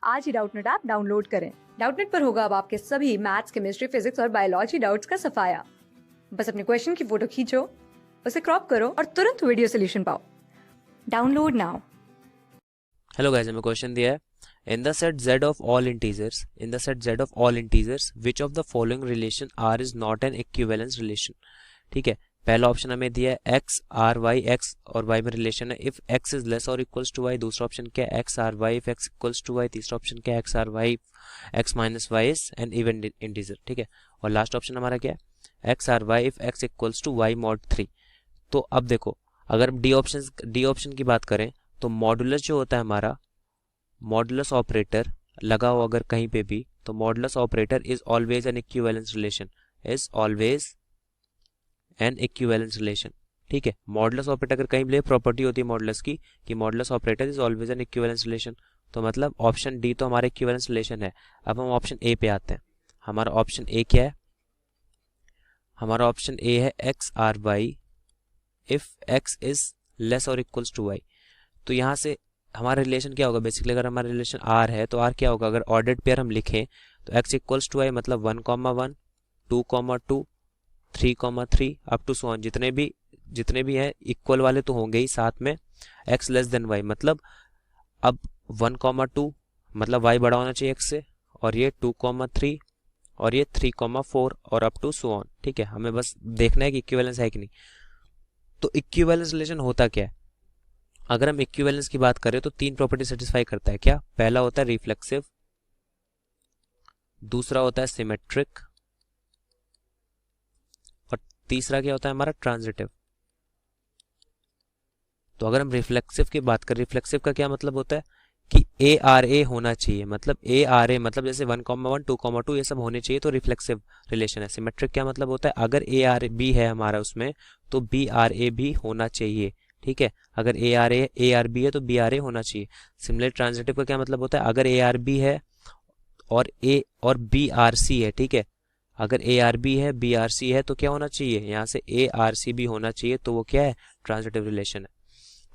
आज ही Doubtnut app download करें। Doubtnut पर होगा अब आपके सभी मैथ्स, केमिस्ट्री, फिजिक्स और बायोलॉजी डाउट्स का सफाया। बस अपने क्वेश्चन की फोटो खींचो, उसे क्रॉप करो और तुरंत वीडियो सोल्यूशन पाओ। Download now. हेलो गाइस, हमें क्वेश्चन दिया है in the set z of all integers which of the following relation r is not an equivalence relation. ठीक है, पहला ऑप्शन हमें दिया है x r y, x और y में रिलेशन है इफ x इज लेस और इक्वल्स टू y। दूसरा ऑप्शन क्या है x r y if x equals to y। तीसरा ऑप्शन क्या है x r y x minus y is an even integer. ठीक है, और लास्ट ऑप्शन हमारा क्या है x r y if x equals to y mod 3। तो अब देखो, अगर हम डी ऑप्शन की बात करें तो मॉडुलस जो होता है हमारा, मॉडुलस ऑपरेटर लगा हो अगर कहीं पे भी, तो modulus operator is always an equivalence relation, ठीक है। मॉडुलस ऑपरेटर अगर कहीं भी प्रॉपर्टी होती है मॉडुलस की कि modulus operator is always an equivalence relation, तो मतलब ऑप्शन डी तो हमारा इक्विवेलेंस रिलेशन है। अब हम ऑप्शन ए पे आते हैं। हमारा ऑप्शन ए क्या है? हमारा ऑप्शन ए है x r y if x is less और इक्वल्स टू वाई। तो यहाँ से हमारा रिलेशन क्या होगा? बेसिकली अगर हमारा रिलेशन आर है तो आर क्या होगा? अगर ऑर्डर्ड पेयर हम लिखें तो एक्स इक्वल्स टू वाई मतलब 1,1 2,2 3,3 अप टू सो ऑन, जितने भी हैं इक्वल वाले तो होंगे ही, साथ में एक्स लेस देन वाई मतलब अब 1,2 मतलब वाई बड़ा होना चाहिए एक्स से, और ये 2,3 और ये 3,4 और अप टू सो ऑन। ठीक है, हमें बस देखना है कि इक्विवेलेंस है कि नहीं। तो इक्विवेलेंस रिलेशन होता क्या है? अगर हम इक्विवेलेंस की बात करें तो तीन प्रॉपर्टी सेटिस्फाई करता है। क्या? पहला होता है रिफ्लेक्सिव, दूसरा होता है सिमेट्रिक, और तीसरा क्या होता है हमारा? ट्रांजिटिव। तो अगर हम रिफ्लेक्सिव की बात करें, रिफ्लेक्सिव का क्या मतलब होता है कि ए आर ए होना चाहिए, मतलब ए आर ए मतलब जैसे 1,1 2,2 ये सब होने चाहिए, तो रिफ्लेक्सिव रिलेशन है। सिमेट्रिक क्या मतलब होता है? अगर ए आर बी है हमारा उसमें तो बी आर ए भी होना चाहिए। ठीक है, अगर ए आर बी है तो बी आर ए होना चाहिए। सिमिलर ट्रांजिटिव का क्या मतलब होता है? अगर ए आर बी है और बी आर सी है, ठीक है, अगर ए आर बी है बी आर सी है तो क्या होना चाहिए? यहाँ से ए आर सी भी होना चाहिए, तो वो क्या है? ट्रांजिटिव रिलेशन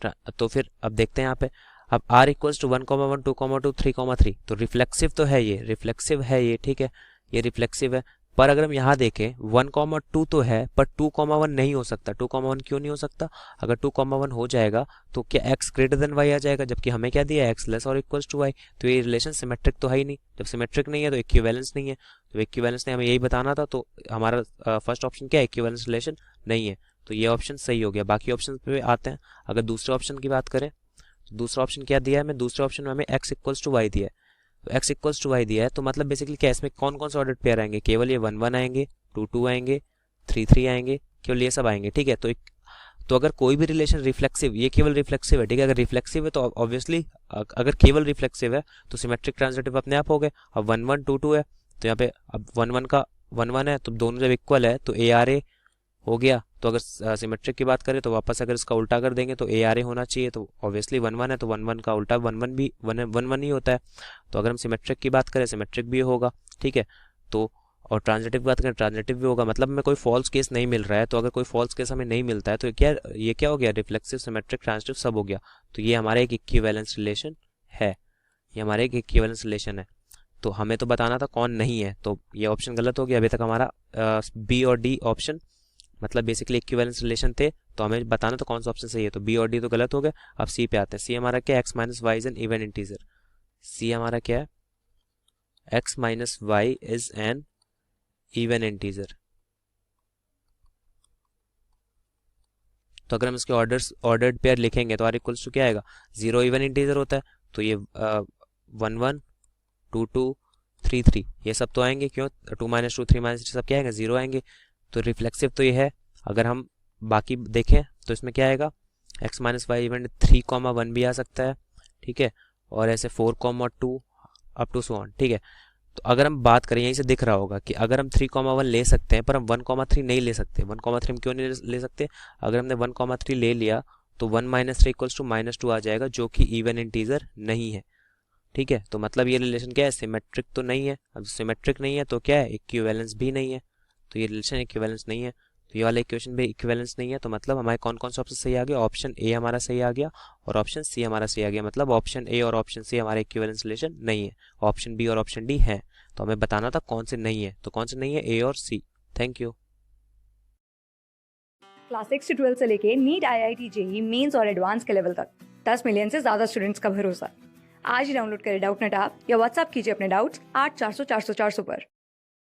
है। तो फिर अब देखते हैं यहाँ पे, अब r इक्वल्स टू 1,1 2,2 3,3, तो रिफ्लेक्सिव तो है ये, ठीक है, ये रिफ्लेक्सिव है। पर अगर हम यहाँ देखें 1,2 तो है पर 2,1 नहीं हो सकता। 2,1 क्यों नहीं हो सकता? अगर 2,1 हो जाएगा तो क्या x ग्रेटर देन y आ जाएगा, जबकि हमें क्या दिया है? x लेस और इक्वल्स टू y। तो ये रिलेशन सिमेट्रिक तो है ही नहीं। जब सिमेट्रिक नहीं है तो इक्विवेलेंस नहीं है। तो इक्विवेलेंस ने हमें यही बताना था, तो हमारा फर्स्ट ऑप्शन क्या है? इक्विवेलेंस रिलेशन नहीं है, तो ये ऑप्शन सही हो गया। बाकी ऑप्शन पे आते हैं। अगर दूसरे ऑप्शन की बात करें तो दूसरा ऑप्शन क्या दिया है हमें? दूसरे ऑप्शन में हमें x इक्वल्स टू वाई दिया है। तो x इक्वल्स टू वाई दिया है तो मतलब बेसिकली क्या, इसमें कौन कौन से ऑर्डर्ड पेयर आएंगे? केवल ये 1,1 आएंगे, 2,2 आएंगे, 3,3 आएंगे, केवल ये सब आएंगे। ठीक है, तो अगर कोई भी रिलेशन रिफ्लेक्सिव, ये केवल रिफ्लेक्सिव है, ठीक है, अगर रिफ्लेक्सिव है तो ऑब्वियसली अगर केवल रिफ्लेक्सिव है तो सिमेट्रिक ट्रांजिटिव अपने आप हो गए। अब 1,1 2,2 है तो यहाँ पे अब 1,1 है तो दोनों जब इक्वल है तो ए आर ए हो गया। तो अगर सिमेट्रिक की बात करें तो वापस अगर इसका उल्टा कर देंगे तो ए आर ए होना चाहिए, तो ऑब्वियसली 1,1 है तो 1,1 का उल्टा 1,1 भी 1,1 ही होता है। तो अगर हम सिमेट्रिक की बात करें सिमेट्रिक भी होगा, ठीक है। तो और ट्रांजिटिव की बात करें ट्रांजिटिव भी होगा। मतलब हमें कोई फॉल्स केस नहीं मिल रहा है, तो अगर कोई फॉल्स केस हमें नहीं मिलता है तो ये क्या हो गया? रिफ्लेक्सिव, सिमेट्रिक, ट्रांजिटिव सब हो गया। तो ये हमारा एक इक्विवेलेंस रिलेशन है, ये हमारा एक इक्विवेलेंस रिलेशन है। तो हमें तो बताना था कौन नहीं है, तो ये ऑप्शन गलत हो गया। अभी तक हमारा बी और डी ऑप्शन मतलब बेसिकली इक्विवेलेंस रिलेशन थे, तो हमें बताना तो कौन सा ऑप्शन सही है। तो बी और डी तो गलत हो गए। अब सी पे आते हैं। सी हमारा क्या है? X minus Y is an even integer. C हमारा क्या है? X minus Y is an even integer. तो अगर हम इसके ऑर्डर्ड पेयर लिखेंगे तो आर इक्वल्स टू क्या आएगा? 0 इवन इंटीजर होता है, तो ये 1,1 2,2 3,3 ये सब तो आएंगे। क्यों? 2 - 2 3 - 3 सब क्या आएंगे? 0 आएंगे। तो रिफ्लेक्सिव तो ये है। अगर हम बाकी देखें तो इसमें क्या आएगा? x माइनस वाई इवन 3,1 भी आ सकता है, ठीक है, और ऐसे 4,2 अप टू सो ऑन। ठीक है, तो अगर हम बात करें, यहीं से दिख रहा होगा कि अगर हम 3,1 ले सकते हैं पर हम 1,3 नहीं ले सकते। 1,3 हम क्यों नहीं ले सकते? अगर हमने 1,3 ले लिया तो 1 - 3 इक्वल्स टू -2 आ जाएगा, जो कि इवन इंटीजर नहीं है। ठीक है, तो मतलब ये रिलेशन क्या है? सिमेट्रिक तो नहीं है। अब सिमेट्रिक नहीं है तो क्या है? इक्विवेलेंस भी नहीं है। तो ये रिलेशन इक्विवेलेंस नहीं है, तो तो ये वाला इक्वेशन में इक्विवेलेंस नहीं है, तो मतलब हमारे कौन कौन सा ऑप्शन सही आ गया, ऑप्शन ए हमारा सही आ गया और ऑप्शन सी हमारा सही आ गया। मतलब ऑप्शन ए और ऑप्शन सी हमारे इक्विवेलेंस रिलेशन नहीं है, ऑप्शन बी और ऑप्शन डी है। तो हमें बताना था कौन से नहीं है, तो कौन से नहीं है, ए और सी। Thank you. क्लास 6 से 12 से लेके नीट, IIT, जेई मेंस और एडवांस के लेवल तक 10 मिलियन से ज्यादा स्टूडेंट्स का भरोसा। आज ही डाउनलोड करें डाउटनेट ऐप या व्हाट्सएप कीजिए अपने डाउट्स 8400 400 400 पर।